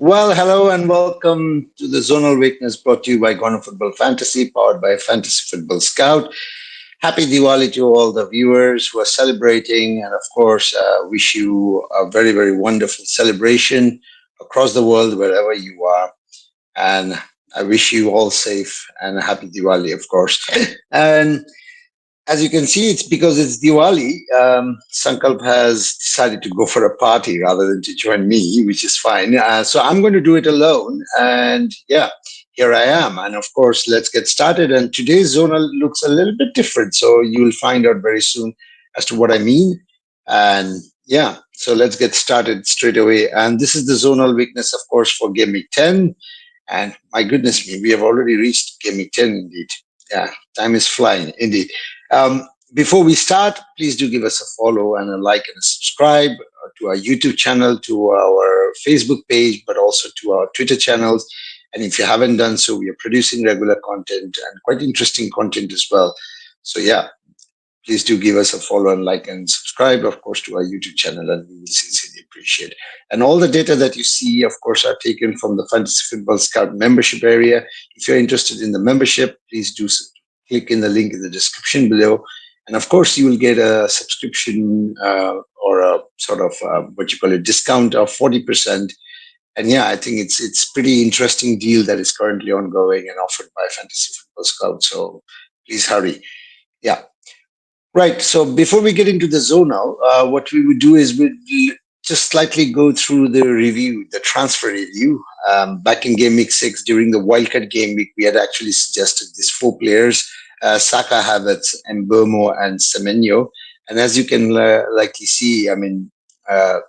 Well, hello and welcome to the Zonal Weakness brought to you by Gone Football Fantasy, powered by Fantasy Football Scout. Happy Diwali to all the viewers who are celebrating, and of course, wish you a very, very wonderful celebration across the world, wherever you are. And I wish you all safe and a happy Diwali, of course. And as you can see, it's because it's Diwali. Sankalp has decided to go for a party rather than to join me, which is fine. So I'm going to do it alone. And yeah, here I am. And of course, let's get started. And today's zonal looks a little bit different. So you'll find out very soon as to what I mean. And yeah, so let's get started straight away. And this is the zonal weakness, of course, for Game Week 10. And my goodness me, we have already reached Game Week 10 indeed. Yeah, time is flying indeed. Before we start, please do give us a follow and a like and a subscribe to our YouTube channel, to our Facebook page, but also to our Twitter channels. And if you haven't done so, we are producing regular content and quite interesting content as well. So yeah, please do give us a follow and like and subscribe, of course, to our YouTube channel, and we will sincerely appreciate it. And all the data that you see, of course, are taken from the Fantasy Football Scout membership area. If you're interested in the membership, please do click in the link in the description below. And of course, you will get a subscription or a sort of what you call a discount of 40%. And yeah, I think it's pretty interesting deal that is currently ongoing and offered by Fantasy Football Scout. So please hurry. Yeah. Right. So before we get into the zonal, what we would do is we'd just slightly go through the review, the transfer review. Back in Game Week 6, during the Wildcard Game Week, we had actually suggested these four players, Saka, Havertz, Mbomo, and Semenyo. And as you can likely see, I mean, uh,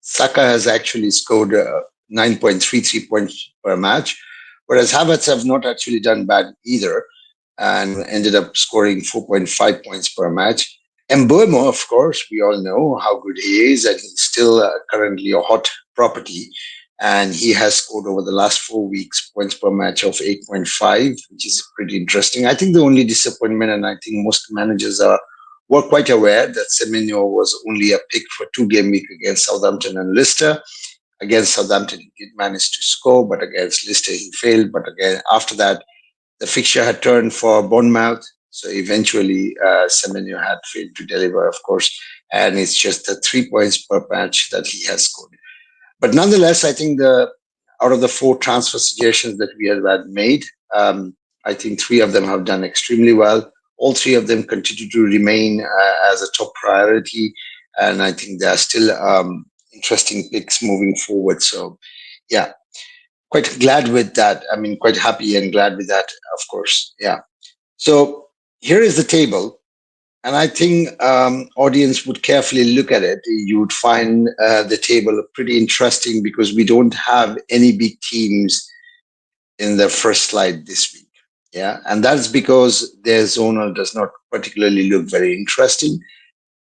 Saka has actually scored 9.33 points per match, whereas Havertz have not actually done bad either and ended up scoring 4.5 points per match. Mbomo, of course, we all know how good he is, and he's still currently a hot property. And he has scored over the last 4 weeks points per match of 8.5, which is pretty interesting. I think the only disappointment, and I think most managers were quite aware that Semenyo was only a pick for 2 game week against Southampton and Leicester. Against Southampton, he did manage to score, but against Leicester, he failed. But again, after that, the fixture had turned for Bournemouth, so eventually Semenyo had failed to deliver, of course, and it's just the 3 points per match that he has scored. But nonetheless, I think the out of the four transfer suggestions that we had made, I think three of them have done extremely well. All three of them continue to remain as a top priority, and I think there are still interesting picks moving forward. So, yeah, quite glad with that. I mean, quite happy and glad with that, of course. Yeah. So here is the table, and I think audience would carefully look at it. You would find the table pretty interesting because we don't have any big teams in the first slide this week. Yeah, and that's because their zonal does not particularly look very interesting.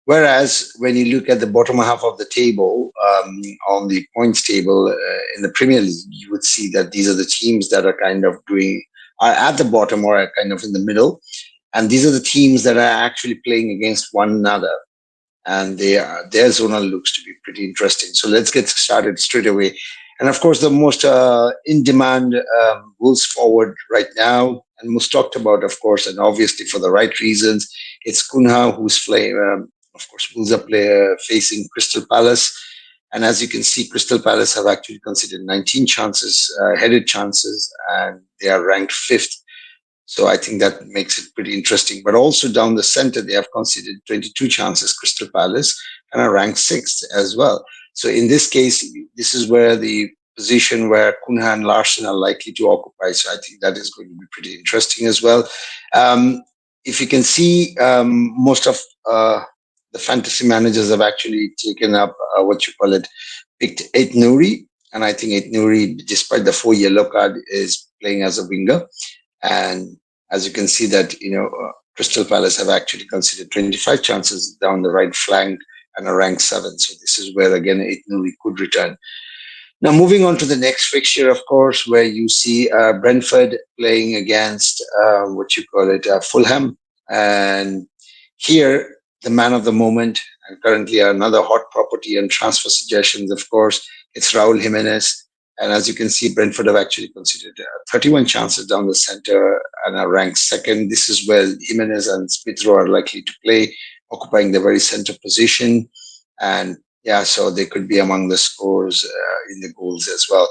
Whereas when you look at the bottom half of the table, on the points table in the Premier League, you would see that these are the teams that are kind of are at the bottom or are kind of in the middle. And these are the teams that are actually playing against one another. And their zonal looks to be pretty interesting. So let's get started straight away. And of course, the most in demand Wolves forward right now, and most talked about, of course, and obviously for the right reasons, it's Cunha who's playing. Of course, Wolves are facing Crystal Palace. And as you can see, Crystal Palace have actually considered 19 chances, headed chances, and they are ranked fifth. So I think that makes it pretty interesting. But also down the center, they have considered 22 chances, Crystal Palace, and are ranked sixth as well. So in this case, this is where the position where Cunha and Larson are likely to occupy. So I think that is going to be pretty interesting as well. If you can see, most of the fantasy managers have actually taken up what you call it, picked Ait Nouri. And I think Ait Nouri, despite the 4 yellow card, is playing as a winger. And as you can see that, Crystal Palace have actually considered 25 chances down the right flank and are ranked seventh. So this is where, again, Aitnouri could return. Now, moving on to the next fixture, of course, where you see Brentford playing against what you call it, Fulham. And here, the man of the moment, and currently another hot property and transfer suggestions, of course, it's Raul Jimenez. And as you can see, Brentford have actually considered 31 chances down the center and are ranked second. This is where Jimenez and Smith Rowe are likely to play, occupying the very center position. And yeah, so they could be among the scorers in the goals as well.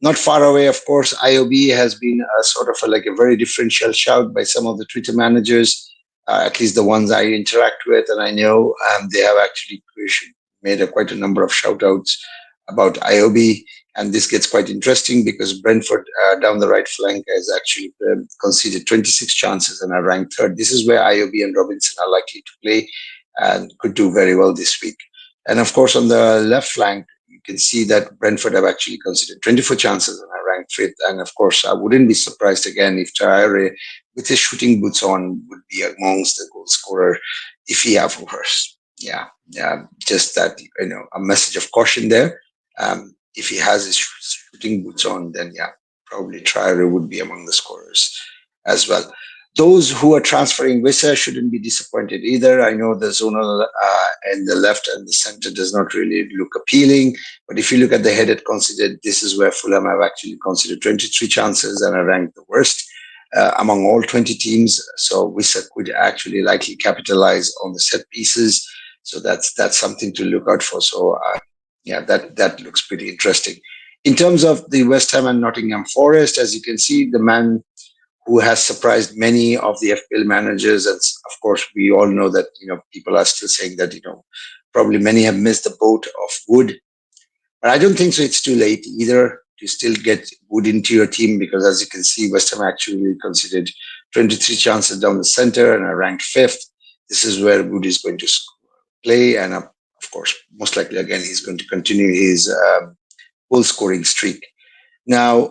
Not far away, of course, IOB has been a sort of like a very differential shout by some of the Twitter managers, at least the ones I interact with, and I know they have actually made quite a number of shout outs about IOB. And this gets quite interesting because Brentford down the right flank has actually conceded 26 chances and are ranked third. This is where IOB and Robinson are likely to play and could do very well this week. And of course, on the left flank, you can see that Brentford have actually considered 24 chances and are ranked fifth. And of course, I wouldn't be surprised again if Traore, with his shooting boots on, would be amongst the goal scorer if he have worse. Yeah, just that, a message of caution there. If he has his shooting boots on, then yeah, probably Traore would be among the scorers as well. Those who are transferring Wissa shouldn't be disappointed either. I know the zonal and the left and the center does not really look appealing, but if you look at the headed considered, this is where Fulham have actually considered 23 chances and are ranked the worst among all 20 teams. So Wissa could actually likely capitalize on the set pieces. So that's something to look out for. So yeah, that looks pretty interesting. In terms of the West Ham and Nottingham Forest, as you can see, the man who has surprised many of the FPL managers, and of course, we all know that people are still saying that probably many have missed the boat of Wood, but I don't think so. It's too late either to still get Wood into your team because, as you can see, West Ham actually considered 23 chances down the center and are ranked fifth. This is where Wood is going to play, and of course, most likely again he's going to continue his goal scoring streak. Now,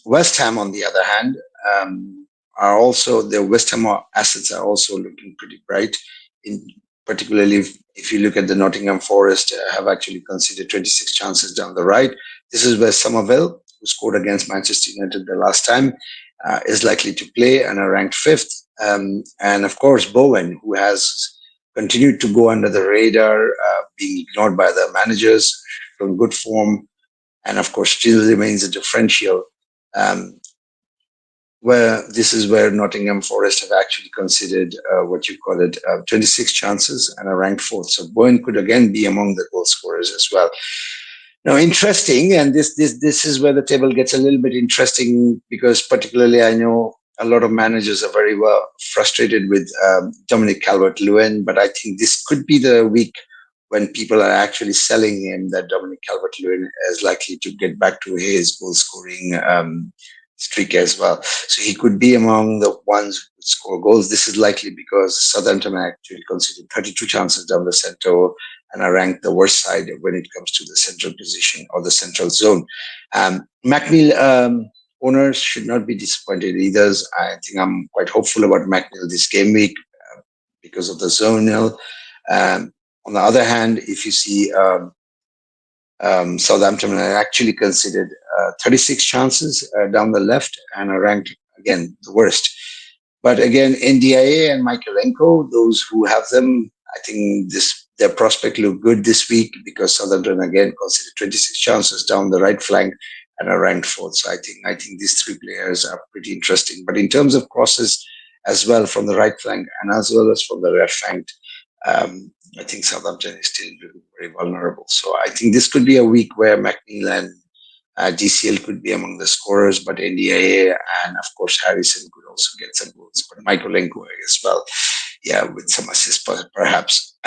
West Ham, on the other hand, are also the West Ham assets are also looking pretty bright. Particularly if you look at the Nottingham Forest, have actually considered 26 chances down the right. This is where Somerville, who scored against Manchester United the last time, is likely to play and are ranked fifth. And of course, Bowen, who has continued to go under the radar, being ignored by the managers, from good form, and of course still remains a differential. Where this is where Nottingham Forest have actually considered 26 chances and are ranked fourth. So Bowen could again be among the goal scorers as well. Now, interesting, and this is where the table gets a little bit interesting because particularly I know a lot of managers are very well frustrated with Dominic Calvert-Lewin, but I think this could be the week when people are actually selling him that Dominic Calvert-Lewin is likely to get back to his goal scoring streak as well. So he could be among the ones who score goals. This is likely because Southampton actually considered 32 chances down the center and are ranked the worst side when it comes to the central position or the central zone. McNeil owners should not be disappointed either. I think I'm quite hopeful about McNeil this game week because of the zonal. On the other hand, if you see Southampton are actually considered 36 chances down the left and are ranked, again, the worst. But again, NDIA and Michaelenko, those who have them, I think their prospect look good this week because Southampton again considered 26 chances down the right flank and are ranked fourth. So I think these three players are pretty interesting. But in terms of crosses as well from the right flank and as well as from the left flank, I think Southampton is still very vulnerable. So I think this could be a week where McNeil and DCL could be among the scorers, but NDIA and of course Harrison could also get some goals, but Michaelenko as well, with some assists perhaps.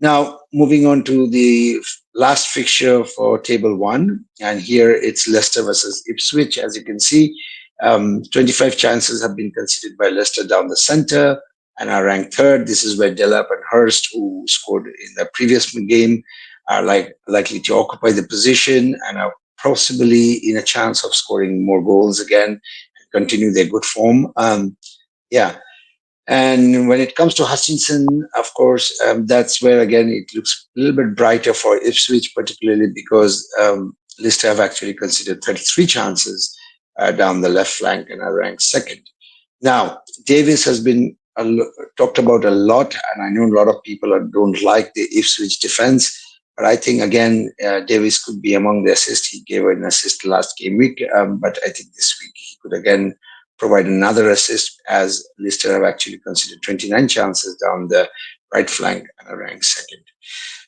Now moving on to the last fixture for table one, and here it's Leicester versus Ipswich. As you can see, 25 chances have been considered by Leicester down the center and are ranked third. This is where Delap and Hurst, who scored in the previous game, are likely to occupy the position and are possibly in a chance of scoring more goals again and continue their good form. And when it comes to Hutchinson, of course, that's where again it looks a little bit brighter for Ipswich, particularly because Leicester have actually considered 33 chances down the left flank and are ranked second. Now, Davis has been talked about a lot, and I know a lot of people don't like the Ipswich defense. But I think again, Davis could be among the assists. He gave an assist last game week, but I think this week he could again provide another assist as Leicester have actually considered 29 chances down the right flank and are ranked second.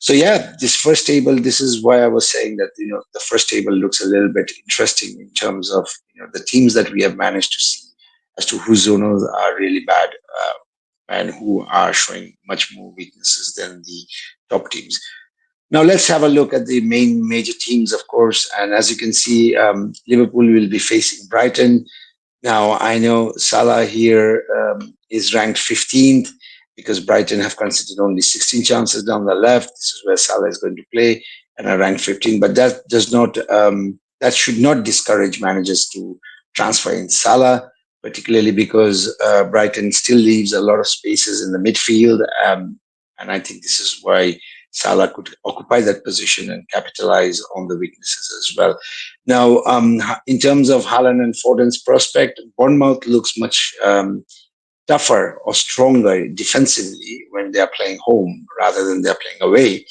So yeah, this first table. This is why I was saying that the first table looks a little bit interesting in terms of the teams that we have managed to see as to whose zonals are really bad and who are showing much more weaknesses than the top teams. Now let's have a look at the main major teams, of course. And as you can see, Liverpool will be facing Brighton. Now, I know Salah here is ranked 15th because Brighton have considered only 16 chances down the left. This is where Salah is going to play and are ranked 15. But that does not, that should not discourage managers to transfer in Salah, particularly because Brighton still leaves a lot of spaces in the midfield. And I think this is why Salah could occupy that position and capitalize on the weaknesses as well. Now, in terms of Haaland and Foden's prospect, Bournemouth looks much tougher or stronger defensively when they are playing home rather than they're playing away.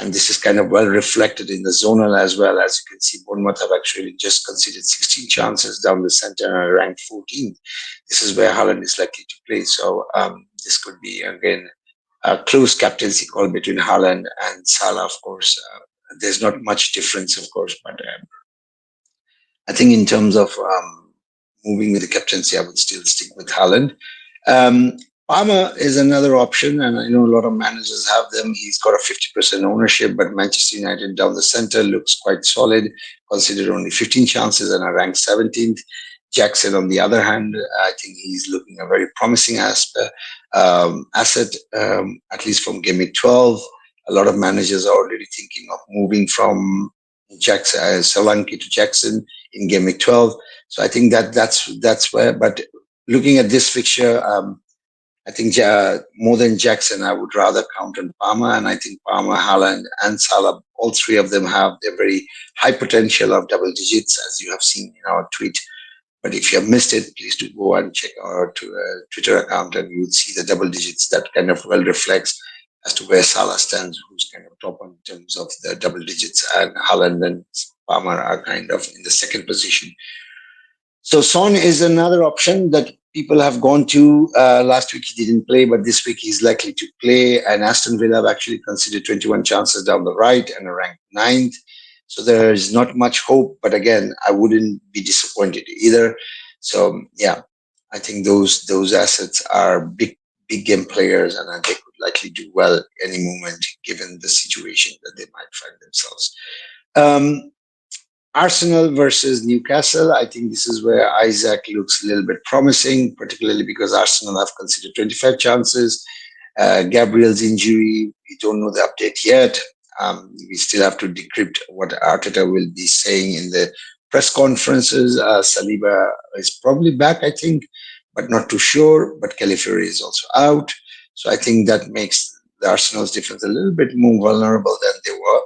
And this is kind of well reflected in the zonal as well. As you can see, Bournemouth have actually just conceded 16 chances down the center and are ranked 14th. This is where Haaland is likely to play. So this could be, again, a close captaincy call between Haaland and Salah, of course. There's not much difference, of course, but I think in terms of moving with the captaincy, I would still stick with Haaland. Um, Palmer is another option, and I know a lot of managers have them. He's got a 50% ownership, but Manchester United down the center looks quite solid, considered only 15 chances and are ranked 17th. Jackson, on the other hand, I think he's looking a very promising asset, at least from game week 12. A lot of managers are already thinking of moving from Jackson, Solanke to Jackson in game week 12. So I think that's where. But looking at this fixture, I think more than Jackson, I would rather count on Palmer, and I think Palmer, Haaland, and Salah, all three of them have their very high potential of double digits, as you have seen in our tweet. But if you have missed it, please do go and check our Twitter account, and you will see the double digits that kind of well reflects as to where Salah stands, who's kind of top in terms of the double digits, and Haaland and Palmer are kind of in the second position. So Son is another option that people have gone to. Last week he didn't play, but this week he's likely to play. And Aston Villa have actually considered 21 chances down the right and are ranked ninth. So there is not much hope, but again, I wouldn't be disappointed either. So yeah, I think those assets are big game players, and they could likely do well any moment given the situation that they might find themselves. Um, Arsenal versus Newcastle. I think this is where Isaac looks a little bit promising, particularly because Arsenal have considered 25 chances. Gabriel's injury, we don't know the update yet. We still have to decrypt what Arteta will be saying in the press conferences. Saliba is probably back, I think, but not too sure. But Califury is also out. So I think that makes the Arsenal's defense a little bit more vulnerable than they were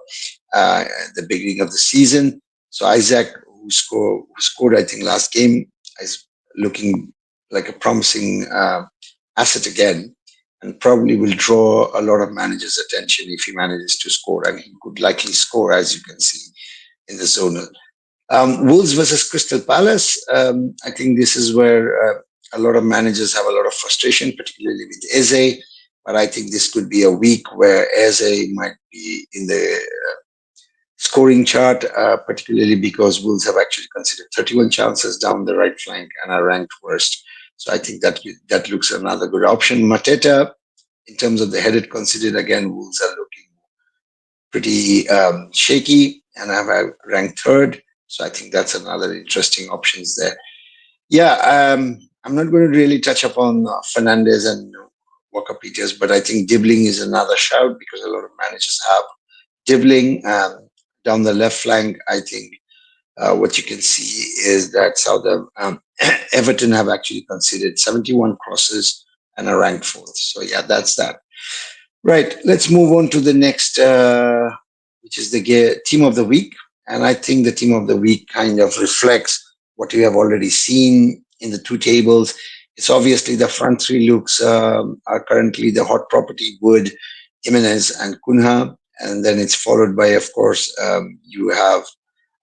at the beginning of the season. So Isaac, who scored, I think, last game, is looking like a promising asset again, and probably will draw a lot of managers' attention if he manages to score, and he could likely score, as you can see in the zonal. Wolves versus Crystal Palace. I think this is where a lot of managers have a lot of frustration, particularly with Eze. But I think this could be a week where Eze might be in the scoring chart, particularly because Wolves have actually considered 31 chances down the right flank and are ranked worst. So I think that looks another good option. Mateta, in terms of the headed considered, again, Wolves are looking pretty shaky and have ranked third. So I think that's another interesting options there. Yeah, I'm not going to really touch upon Fernandez and Walker Peters, but I think Dibbling is another shout because a lot of managers have Dibbling. Down the left flank, I think what you can see is that Everton have actually considered 71 crosses and are ranked fourth. So yeah, that's that. Right, let's move on to the next, which is the team of the week. And I think the team of the week kind of reflects what we have already seen in the two tables. It's obviously the front three looks are currently the hot property: Wood, Jimenez, and Cunha. and then it's followed by, of course, you have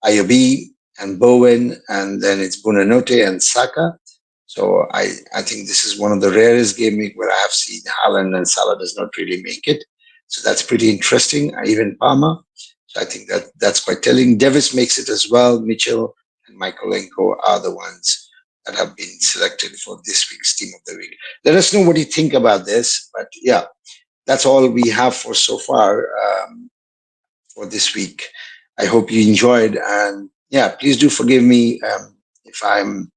Ayobi and Bowen, and then it's Bunanote and Saka. So I think this is one of the rarest game week where I have seen Haaland and Salah does not really make it. So that's pretty interesting. Even Palmer. So I think that's quite telling. Davis makes it as well. Mitchell and Michaelenko are the ones that have been selected for this week's team of the week. Let us know what you think about this. But yeah, that's all we have for so far for this week. I hope you enjoyed, and yeah, please do forgive me if I'm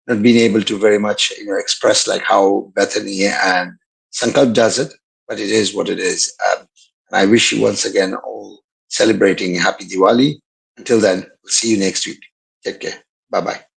not being able to very much express like how Bethany and Sankalp does it, but it is what it is. And I wish you once again all celebrating Happy Diwali. Until then, we'll see you next week. Take care. Bye bye.